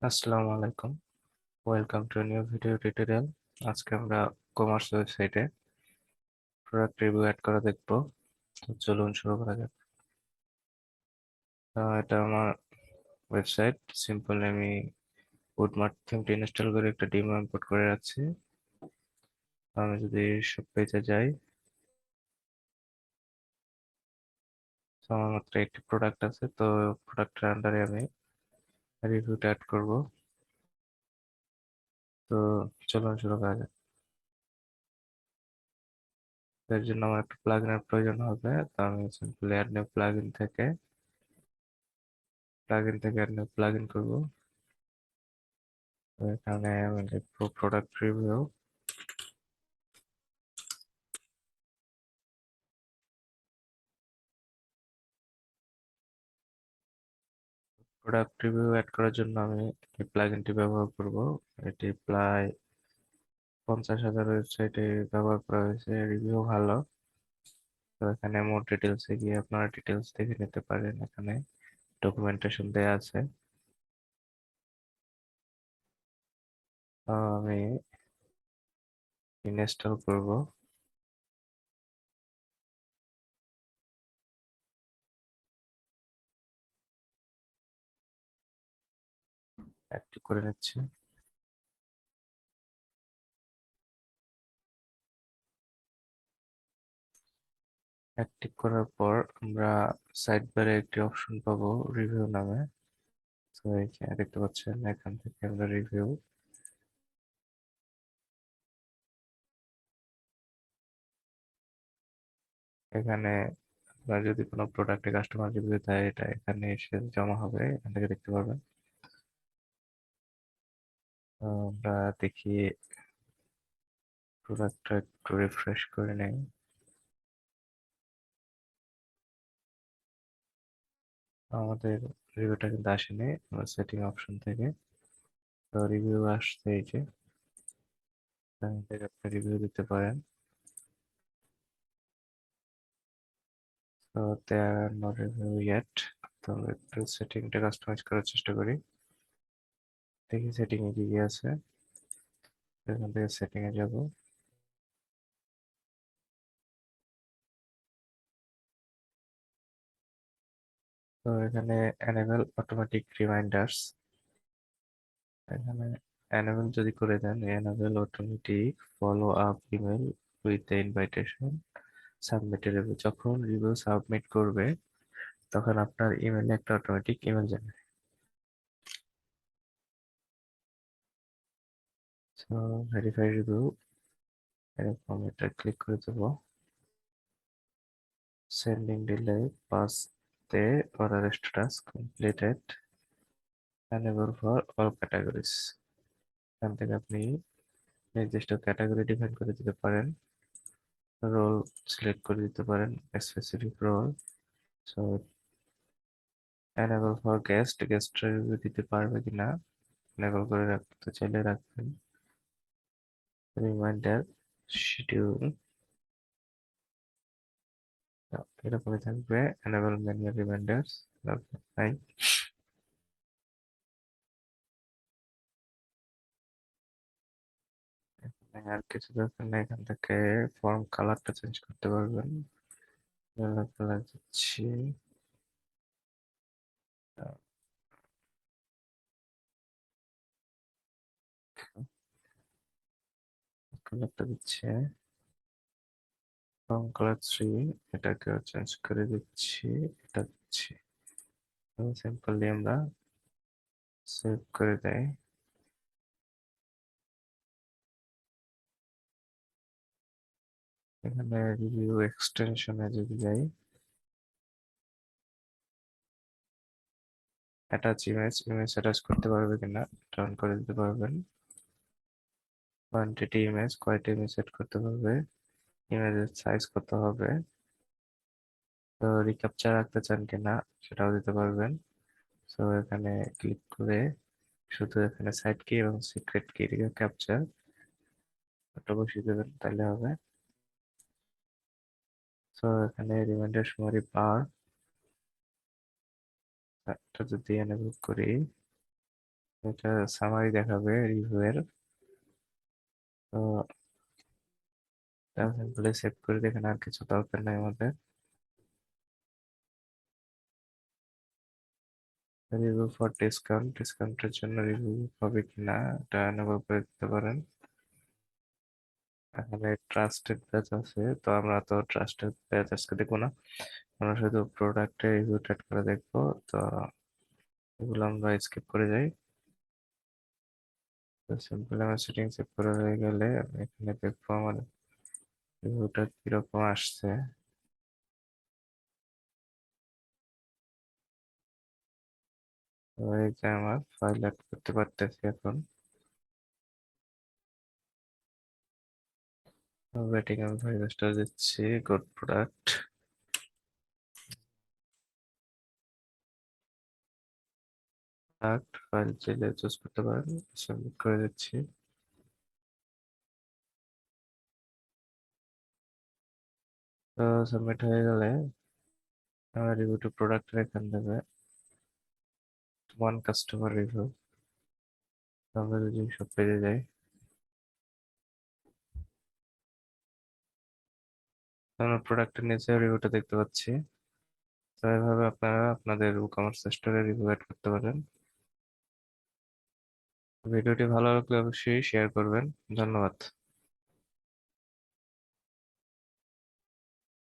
আসসালামু আলাইকুম। Welcome to new video tutorial. আজকে আমরা কমার্স ওয়েবসাইটে প্রোডাক্ট রিভিউ অ্যাড করা দেখবো। তো চলুন শুরু করা যাক। এটা আমার ওয়েবসাইট। সিম্পল আমি বুটমার্ক থিমটি ইনস্টল করে একটা ডিমো ইম্পোর্ট করে রাখছি। আমি যদি সব পেজে যাই, তো আমার মাত্র একটি প্রোডাক্ট আছে, তো প্রোডাক্টের আন্ডারে আমি রিভিউটা অ্যাড করব। তো চলুন শুরু করা যাক। এর জন্য আমার একটা প্লাগইনের প্রয়োজন হবে, তো আমি সিম্পলি অ্যাড নিউ প্লাগইন থেকে অ্যাড নিউ প্লাগইন করবো। তো এখানে আমি লিখবো product review. Product review add করার জন্য আমি এই প্লাগইনটি ব্যবহার করব। এটি প্রায় 50,000 ওয়েবসাইটে ব্যবহার করা হয়েছে, রিভিউ ভালো। তো এখানে মোর ডিটেলসে গিয়ে আপনারা ডিটেলস দেখে নিতে পারেন, এখানে ডকুমেন্টেশন দেয়া আছে। তো আমি ইনস্টল করব। অ্যাক্টিভ করে নিচ্ছি। অ্যাক্টিভ করার পর আমরা সাইড বারে একটি অপশন পাবো রিভিউ নামে। তো এখানে দেখতে পাচ্ছেন, এখান থেকে আমরা রিভিউ, এখানে আপনার যদি কোনো প্রোডাক্টে কাস্টমার রিভিউ দেয়, এটা এখানে এসে জমা হবে, এখান থেকে দেখতে পারবেন। তো আমরা দেখি, প্রোডাক্টটা একটু রিফ্রেশ করে নেই। আমাদের রিভিউটা কিন্তু আসেনি, আমরা সেটিং অপশন থেকে তো রিভিউ আসছে, এই যে এখান থেকে আপনি রিভিউ দিতে পারেন। তো দেয়ার আর নো রিভিউ ইয়েট। তো একটু সেটিংটা কাস্টমাইজ করার চেষ্টা করি, দেখি সেটিং এ কি কি আছে। এখান থেকে সেটিং এ যাব। তো এখানে এনেবল অটোমেটিক রিমাইন্ডার্স, এখানে এনেবল যদি করে দেন, enable automatic follow up email with the invitation submitted, যখন রিভিউ সাবমিট করবে তখন আপনার ইমেলে একটা অটোমেটিক ইমেল যাবে। তো ভেরিফাই রিভিউ, এরকম এটা ক্লিক করে দেবো। Sending delay pass the order status completed, enable for all categories. এখান থেকে আপনি নির্দিষ্ট ক্যাটাগরি ডিফাইন করে দিতে পারেন, রোল সিলেক্ট করে দিতে পারেন, specific role. So enable for guest, guest review দিতে পারবে কিনা, এনেবল করে রাখতে চাইলে রাখবেন। রিমাইন্ডার শিডিউল এরকমই থাকবে, এনেবল ম্যানুয়াল রিমাইন্ডার্স নাই। আর কিছু দরকার নেই, এখান থেকে ফর্ম কালারটা চেঞ্জ করতে পারবেন। কালার দিচ্ছি, কালারটা দিচ্ছে ফর্ম কালার 3, এটাকে চেঞ্জ করে দিচ্ছি, এটা দিচ্ছি। সিম্পলি আমরা সেভ করে দেয়। এখানে রিভিউ এক্সটেনশনে যদি যাই, অ্যাটাচ ইমেজ, ইমেজ অ্যাটাচ করতে পারবে কিনা টার্ন করে দিতে পারবেন। কোয়ান্টিটি ইমেজ, কয়টা ইমেজ সেট করতে পারবে, ইমেজের সাইজ কত হবে, তো রিক্যাপচার রাখতে চান কিনা সেটাও দিতে পারবেন। তো এখানে ক্লিক করে শুধু এখানে সাইড কি এবং সিক্রেট কি ক্যাপচার ওটা বসিয়ে দেবেন, তাহলে হবে। তো এখানে রিমাইন্ডার সুমারি বার, এটা যদি এনেবল করি, এটা সামারি দেখাবে রিভিউ এর। তো সিম্পলি সেভ করে দেখেন, আর কিছু দরকার নাই আমাদের। রিভিউ ফর ডিসকাউন্ট, ডিসকাউন্টের জন্য রিভিউ হবে কিনা এটা এনেবল করে দিতে পারেন। এখানে ট্রাস্টেড পেজ আছে, তো আমরা তো ট্রাস্টেড পেজ আজকে দেখবো না, আমরা শুধু প্রোডাক্টের রিভিউ অ্যাড করে দেখবো। তো এগুলো আমরা স্কিপ করে যাই। তো সিম্পল আমার সেটিং সেভ করা হয়ে গেলে আমি এখানে দেখবো আমার রিভিউটা কিরকম আসছে। তো এই যে আমার ফাইল অ্যাড করতে পারতেছি এখন। রেটিং আমি 5 স্টার দিচ্ছি, গুড প্রোডাক্ট। প্রোডাক্ট ফাইল চাইলে চুজ করতে পারেন, সাবমিট করে দিচ্ছি। তো সাবমিট হয়ে গেলে আমার রিভিউ টু প্রোডাক্ট এখান দেবে ওয়ান কাস্টমার রিভিউ। আমরা যদি সব পেজে যাই, আমরা প্রোডাক্টের নিচে রিভিউটা দেখতে পাচ্ছি। তো এভাবে আপনারা আপনাদের WooCommerce স্টোরে রিভিউ অ্যাড করতে পারেন। ভিডিওটি ভালো লাগলে অবশ্যই শেয়ার করবেন। ধন্যবাদ।